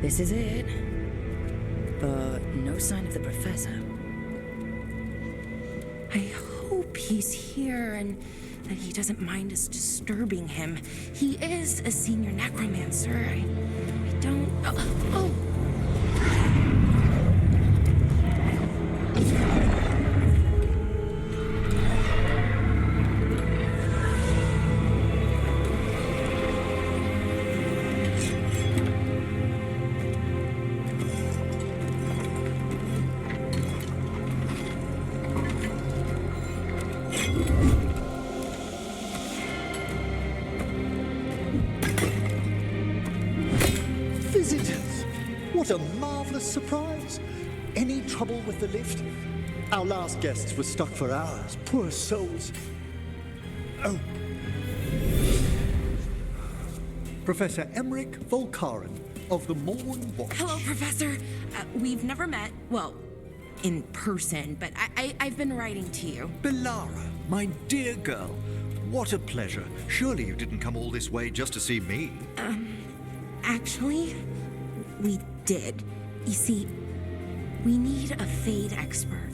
This is it. But no sign of the professor. I hope he's here and that he doesn't mind us disturbing him. He is a senior necromancer. I don't... Oh! Visitors! What a marvelous surprise! Any trouble with the lift? Our last guests were stuck for hours. Poor souls. Oh. Professor Emmerich Volkaren of the Morn Watch. Hello, Professor. We've never met, well, in person, but I've been writing to you. Belara, my dear girl. What a pleasure. Surely you didn't come all this way just to see me. Actually, we did. You see, we need a Fade expert.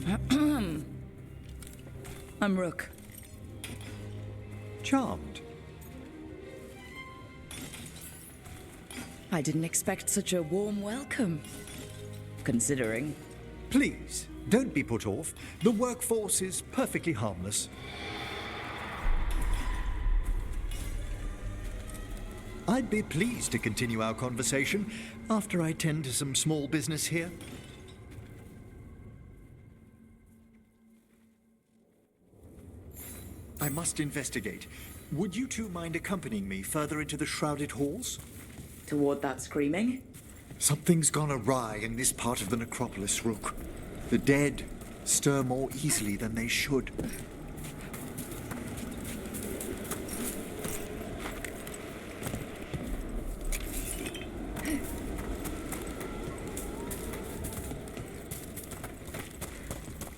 I'm Rook. Charmed. I didn't expect such a warm welcome, considering. Please, don't be put off. The workforce is perfectly harmless. I'd be pleased to continue our conversation after I tend to some small business here. I must investigate. Would you two mind accompanying me further into the shrouded halls? Toward that screaming? Something's gone awry in this part of the necropolis, Rook. The dead stir more easily than they should.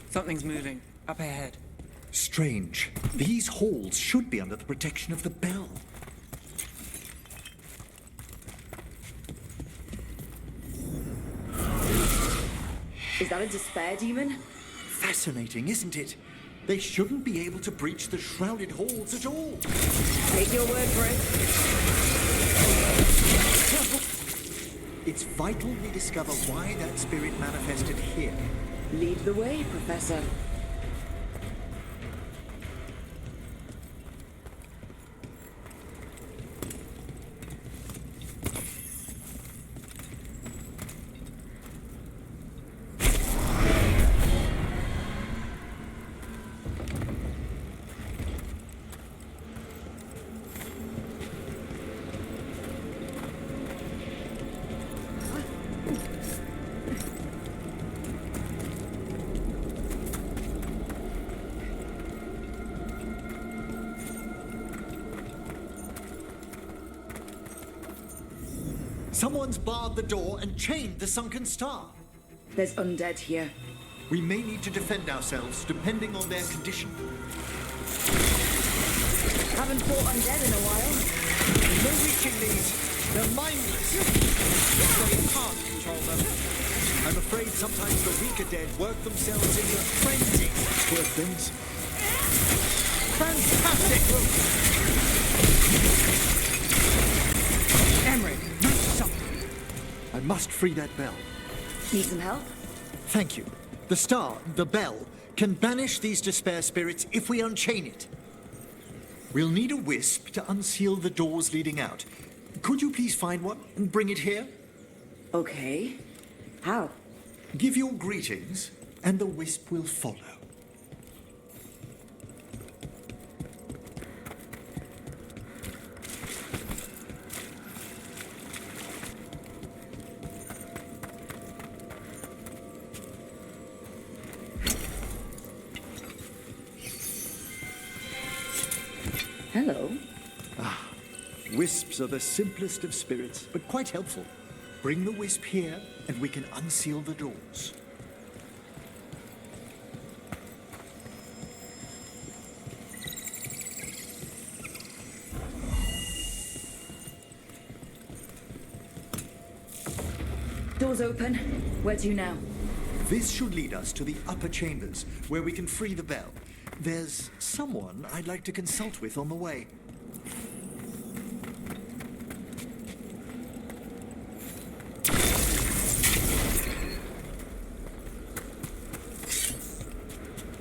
Something's moving. Up ahead. Strange. These halls should be under the protection of the bell. Is that a despair demon? Fascinating, isn't it? They shouldn't be able to breach the shrouded halls at all. Take your word for it. It's vital we discover why that spirit manifested here. Lead the way, Professor. Someone's barred the door and chained the sunken star. There's undead here. We may need to defend ourselves, depending on their condition. Haven't fought undead in a while. No reaching these. They're mindless. So you can't control them. I'm afraid sometimes the weaker dead work themselves into a frenzy. Poor things. Fantastic! Emmerich, do something. I must free that bell. Need some help? Thank you. The star, the bell, can banish these despair spirits if we unchain it. We'll need a wisp to unseal the doors leading out. Could you please find one and bring it here? Okay. How? Give your greetings, and the wisp will follow. Hello. Wisps are the simplest of spirits, but quite helpful. Bring the wisp here, and we can unseal the doors. Door's open. Where to now? This should lead us to the upper chambers, where we can free the bell. There's someone I'd like to consult with on the way.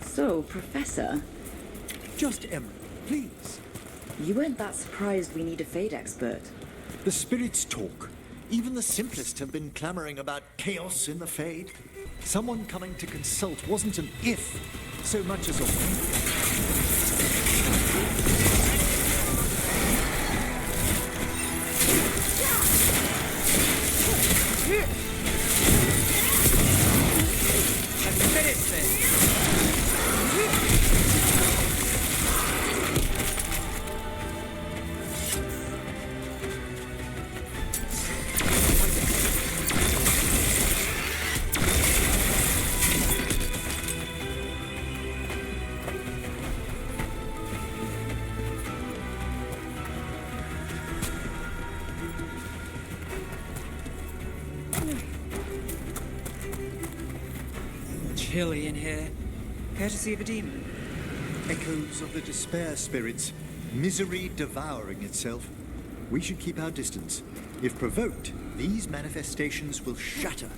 So, Professor, Just Emerald, please. you weren't that surprised we need a Fade expert. The spirits talk. Even the simplest have been clamoring about chaos in the Fade. Someone coming to consult wasn't an if, so much as a when. Let's finish this. Chilly in here. Courtesy of a demon. Echoes of the despair spirits, misery devouring itself. We should keep our distance. If provoked, these manifestations will shatter.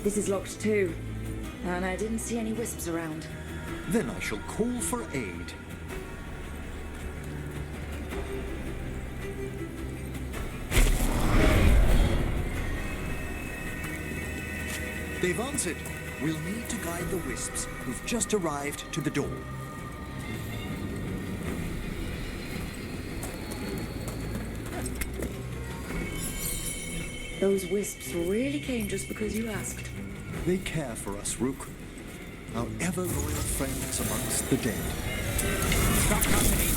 This is locked too. And I didn't see any wisps around. Then I shall call for aid. They've answered. We'll need to guide the wisps who've just arrived to the door. Those wisps really came just because you asked. They care for us, Rook. Our ever-loyal friends amongst the dead. Got company.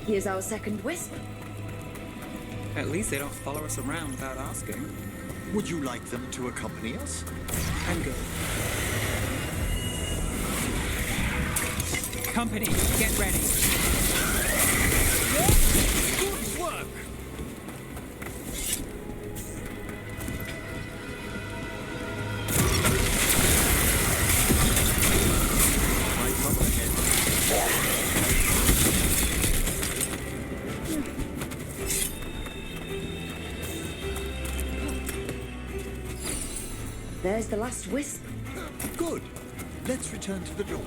Here's our second wisp. At least they don't follow us around without asking. Would you like them to accompany us? I'm good. Company, get ready. Good work! Right up ahead. There's the last wisp. Good. Let's return to the door.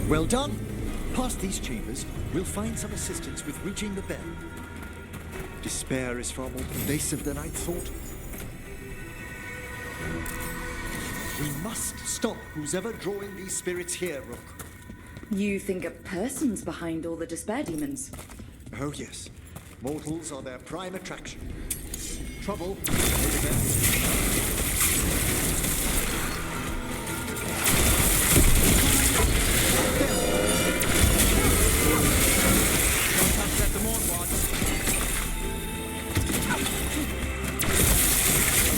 Well done. Past these chambers, we'll find some assistance with reaching the bell. Despair is far more pervasive than I'd thought. We must stop who's ever drawing these spirits here, Rook. You think a person's behind all the despair demons? Oh, yes. Mortals are their prime attraction. Trouble over there. Don't touch that demon watch.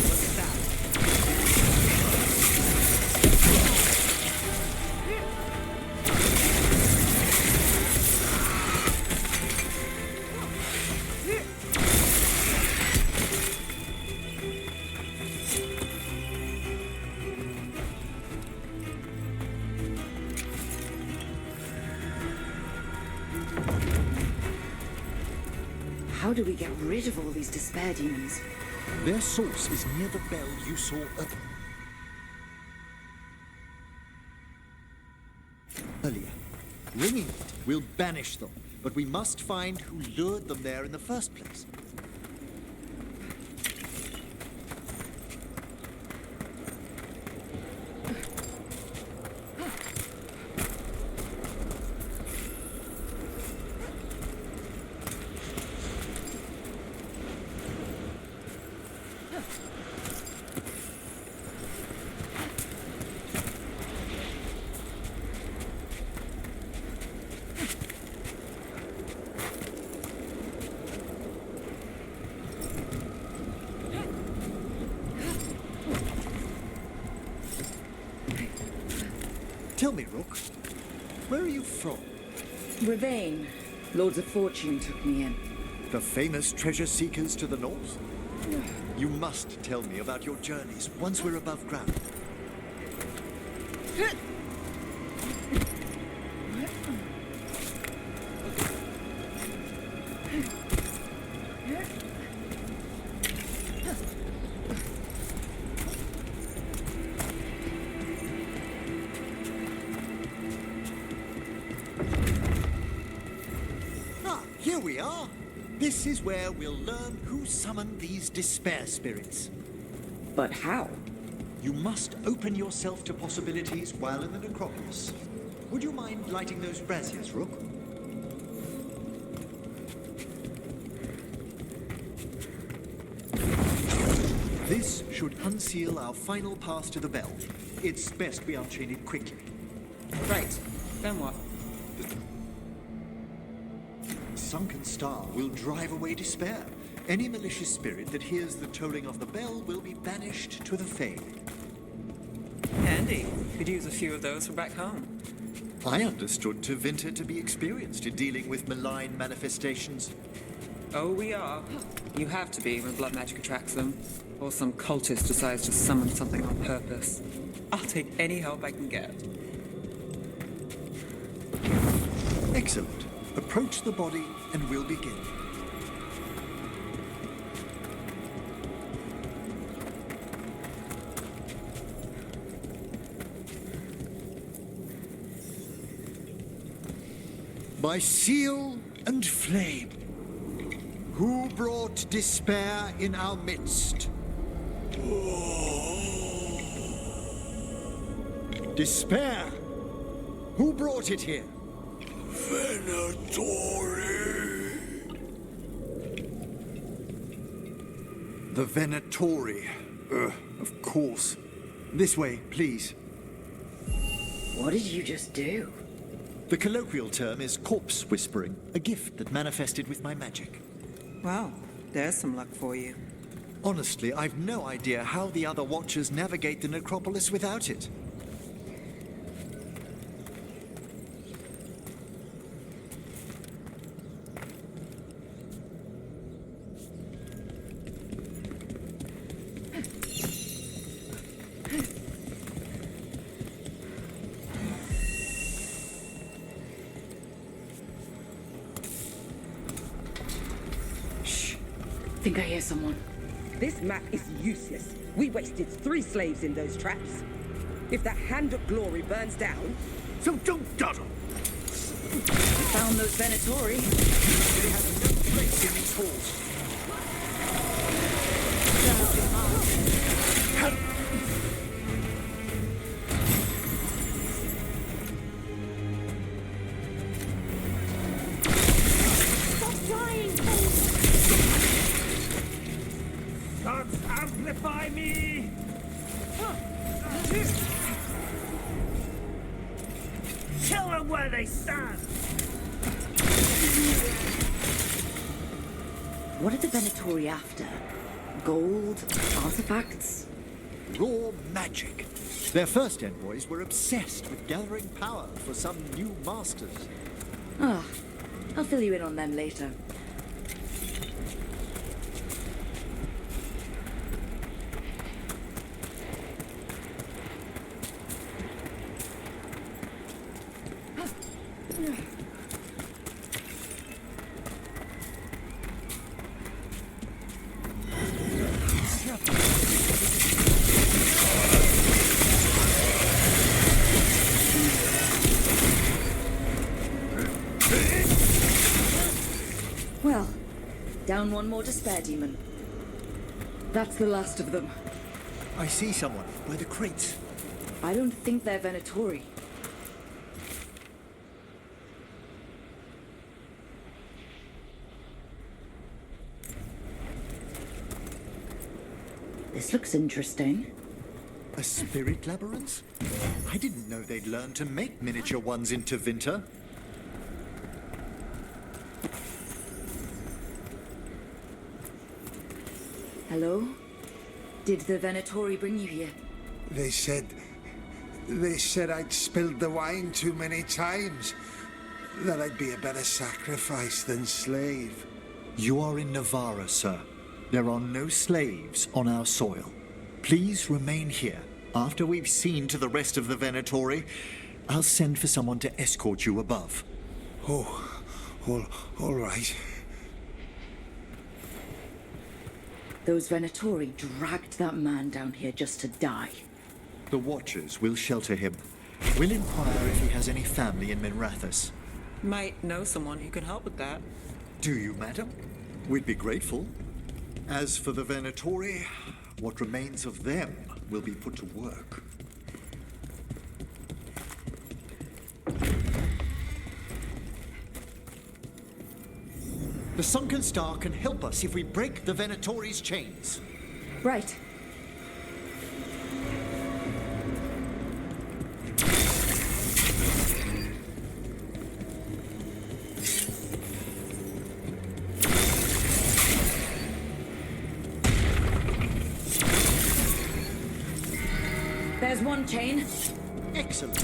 Look at that. How do we get rid of all these despair demons? Their source is near the bell you saw earlier. Ringing it will banish them, but we must find who lured them there in the first place. Tell me, Rook, where are you from? Ravane. Lords of Fortune took me in. The famous treasure seekers to the north? You must tell me about your journeys once we're above ground. Here we are. This is where we'll learn who summoned these despair spirits. But how? You must open yourself to possibilities while in the necropolis. Would you mind lighting those braziers, Rook? This should unseal our final pass to the bell. It's best we unchain it quickly. Right. Then what? Sunken star will drive away despair. Any malicious spirit that hears the tolling of the bell will be banished to the Fae. Handy. Could use a few of those for back home. I understood Tevinter to be experienced in dealing with malign manifestations. Oh, we are. You have to be when blood magic attracts them. Or some cultist decides to summon something on purpose. I'll take any help I can get. Excellent. Approach the body and we'll begin. By seal and flame, who brought despair in our midst? Despair! Who brought it here? Venatori. The Venatori. Of course. This way, please. What did you just do? The colloquial term is corpse whispering, a gift that manifested with my magic. Well, there's some luck for you. Honestly, I've no idea how the other Watchers navigate the necropolis without it. I think I hear someone. This map is useless. We wasted 3 slaves in those traps. If that Hand of Glory burns down... So don't dawdle. I found those Venatori. They have no place in these halls. Gods amplify me! Kill them where they stand! What are the Venatori after? Gold? Artifacts? Raw magic. Their first envoys were obsessed with gathering power for some new masters. Ah, I'll fill you in on them later. Down one more despair demon. That's the last of them. I see someone by the crates. I don't think they're Venatori. This looks interesting. A spirit labyrinth? I didn't know they'd learned to make miniature ones into Vinter. Hello? Did the Venatori bring you here? They said I'd spilled the wine too many times. That I'd be a better sacrifice than slave. You are in Navarra, sir. There are no slaves on our soil. Please remain here. After we've seen to the rest of the Venatori, I'll send for someone to escort you above. Oh, all right. Those Venatori dragged that man down here just to die. The Watchers will shelter him. We'll inquire if he has any family in Minrathous. Might know someone who can help with that. Do you, madam? We'd be grateful. As for the Venatori, what remains of them will be put to work. The Sunken Star can help us if we break the Venatori's chains. Right. There's one chain. Excellent.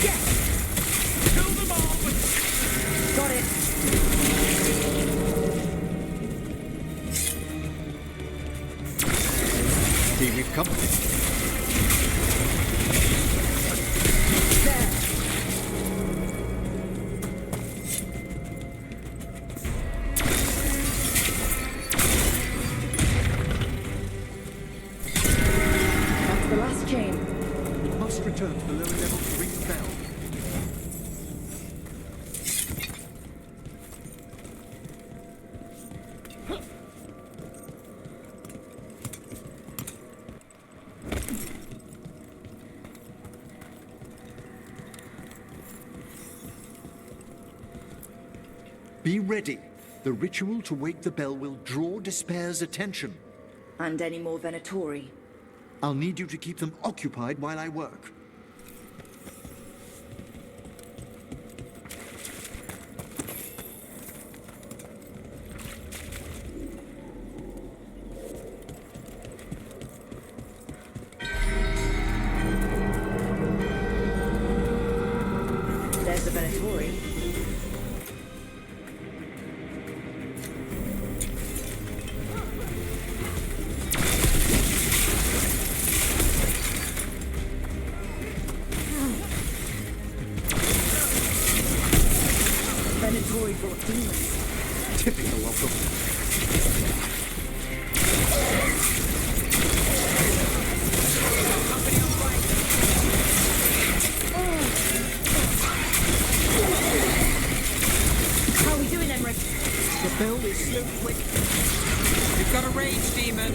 Yes! Kill them all! Got it. See, we've come. There. That's the last chain. We must return to the lower level to ring the bell. Be ready. The ritual to wake the bell will draw Despair's attention. And any more Venatori. I'll need you to keep them occupied while I work. There's the Venatori. Venatori brought demons. Typical of them. How are we doing, Emmerich? The bell is slowly waking. You've got a rage demon.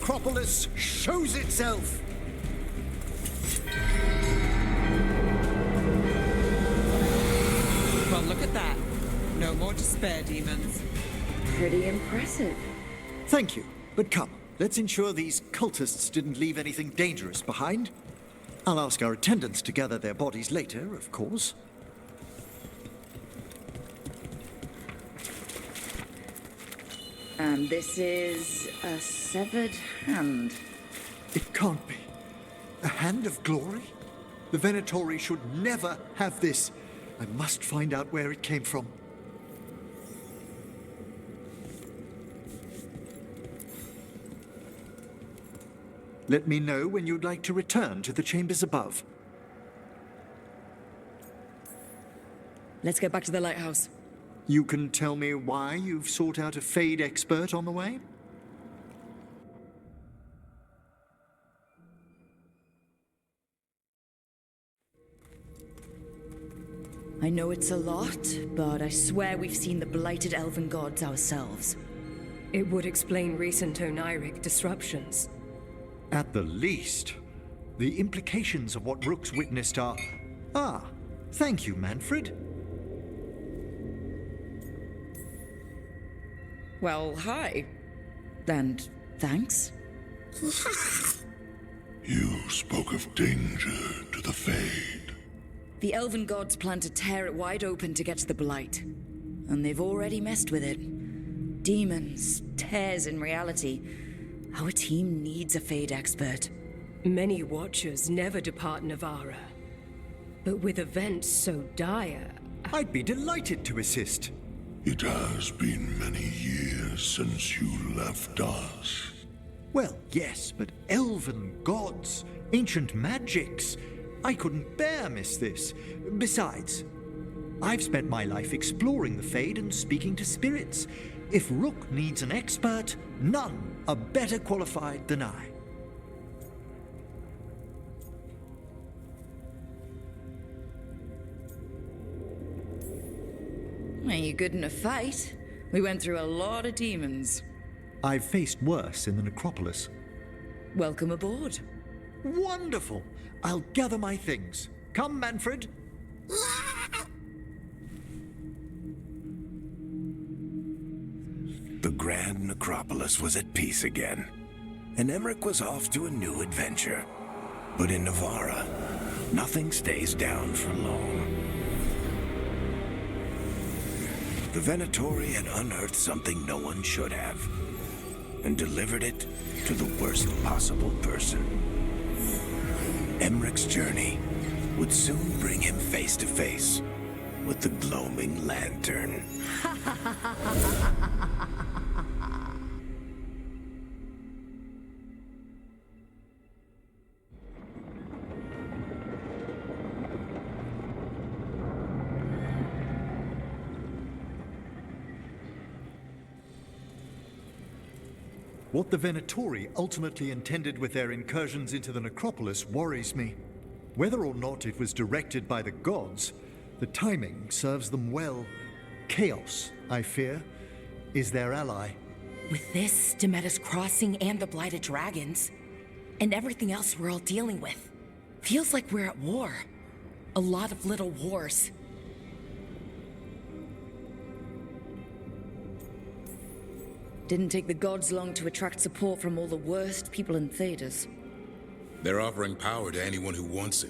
necropolis shows itself. Well, look at that. No more despair, demons. Pretty impressive. Thank you, but come, let's ensure these cultists didn't leave anything dangerous behind. I'll ask our attendants to gather their bodies later, of course. And this is a severed hand. It can't be. A hand of glory? The Venatori should never have this. I must find out where it came from. Let me know when you'd like to return to the chambers above. Let's get back to the lighthouse. You can tell me why you've sought out a Fade expert on the way? I know it's a lot, but I swear we've seen the blighted elven gods ourselves. It would explain recent Oniric disruptions. At the least. The implications of what Rook's witnessed are... Ah, thank you, Manfred. Well, hi. And thanks. You spoke of danger to the Fade. The elven gods plan to tear it wide open to get to the blight. And they've already messed with it. Demons, tears in reality. Our team needs a Fade expert. Many Watchers never depart Navara. But with events so dire... I'd be delighted to assist. It has been many years since you left us. Well, yes, but elven gods, ancient magics. I couldn't bear miss this. Besides, I've spent my life exploring the Fade and speaking to spirits. If Rook needs an expert, none are better qualified than I. Are you good in a fight? We went through a lot of demons. I've faced worse in the necropolis. Welcome aboard. Wonderful! I'll gather my things. Come, Manfred. The Grand Necropolis was at peace again, and Emmerich was off to a new adventure. But in Navara, nothing stays down for long. The Venatori had unearthed something no one should have, and delivered it to the worst possible person. Emmerich's journey would soon bring him face to face with the gloaming lantern. What the Venatori ultimately intended with their incursions into the necropolis worries me. Whether or not it was directed by the gods, the timing serves them well. Chaos, I fear, is their ally. With this, Demeter's Crossing and the Blighted Dragons, and everything else we're all dealing with, feels like we're at war. A lot of little wars. Didn't take the gods long to attract support from all the worst people in Thedas. They're offering power to anyone who wants it.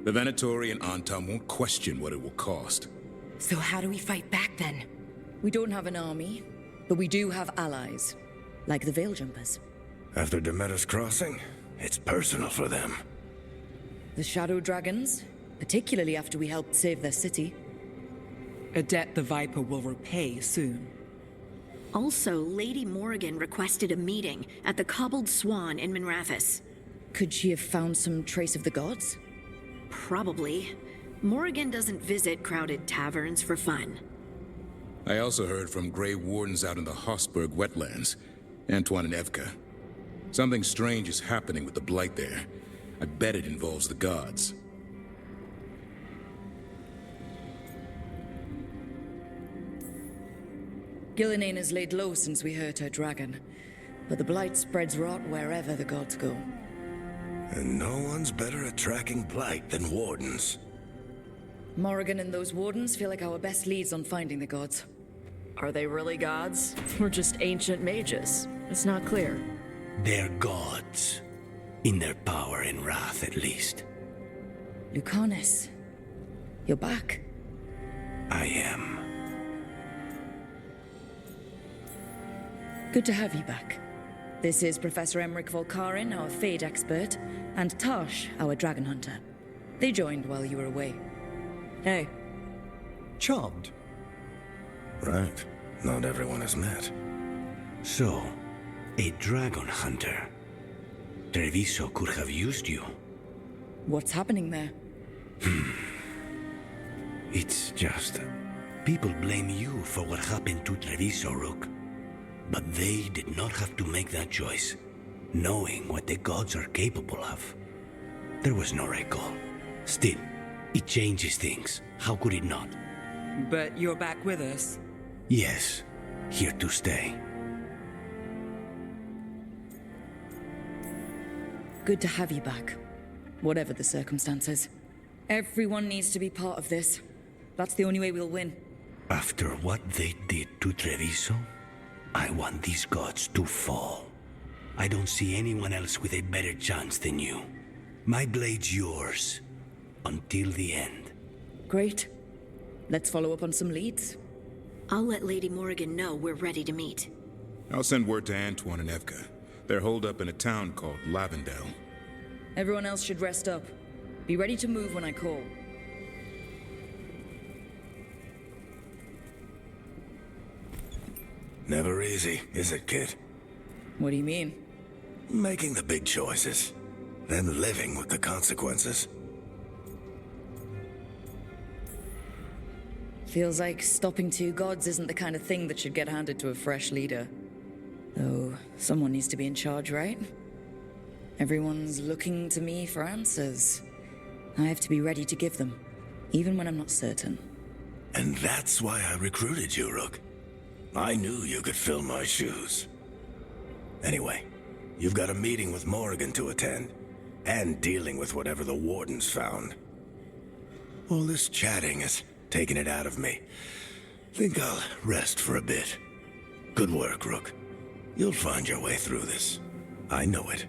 The Venatori and Antam won't question what it will cost. So how do we fight back then? We don't have an army, but we do have allies, like the Veil Jumpers. After Demeter's Crossing, it's personal for them. The Shadow Dragons, particularly after we helped save their city. A debt the Viper will repay soon. Also, Lady Morrigan requested a meeting at the Cobbled Swan in Minrathous. Could she have found some trace of the gods? Probably. Morrigan doesn't visit crowded taverns for fun. I also heard from Grey Wardens out in the Hossberg wetlands, Antoine and Evka. Something strange is happening with the Blight there. I bet it involves the gods. Gillenane has laid low since we hurt her dragon, but the blight spreads rot wherever the gods go. And no one's better at tracking blight than wardens. Morrigan and those wardens feel like our best leads on finding the gods. Are they really gods? Or just ancient mages? It's not clear. They're gods. In their power and wrath, at least. Lucanus, you're back. I am. Good to have you back. This is Professor Emmerich Volkarin, our Fade expert, and Tosh, our dragon hunter. They joined while you were away. Hey. Charmed. Right. Not everyone has met. So, a dragon hunter. Treviso could have used you. What's happening there? It's just... people blame you for what happened to Treviso, Rook. But they did not have to make that choice, knowing what the gods are capable of. There was no recall. Still, it changes things. How could it not? But you're back with us? Yes, here to stay. Good to have you back, whatever the circumstances. Everyone needs to be part of this. That's the only way we'll win. After what they did to Treviso, I want these gods to fall. I don't see anyone else with a better chance than you. My blade's yours, until the end. Great. Let's follow up on some leads. I'll let Lady Morrigan know we're ready to meet. I'll send word to Antoine and Evka. They're holed up in a town called Lavendel. Everyone else should rest up. Be ready to move when I call. Never easy, is it, kid? What do you mean? Making the big choices, then living with the consequences. Feels like stopping two gods isn't the kind of thing that should get handed to a fresh leader. Though, someone needs to be in charge, right? Everyone's looking to me for answers. I have to be ready to give them, even when I'm not certain. And that's why I recruited you, Rook. I knew you could fill my shoes. Anyway, you've got a meeting with Morrigan to attend, and dealing with whatever the wardens found. All this chatting is taking it out of me. Think I'll rest for a bit. Good work, Rook. You'll find your way through this. I know it.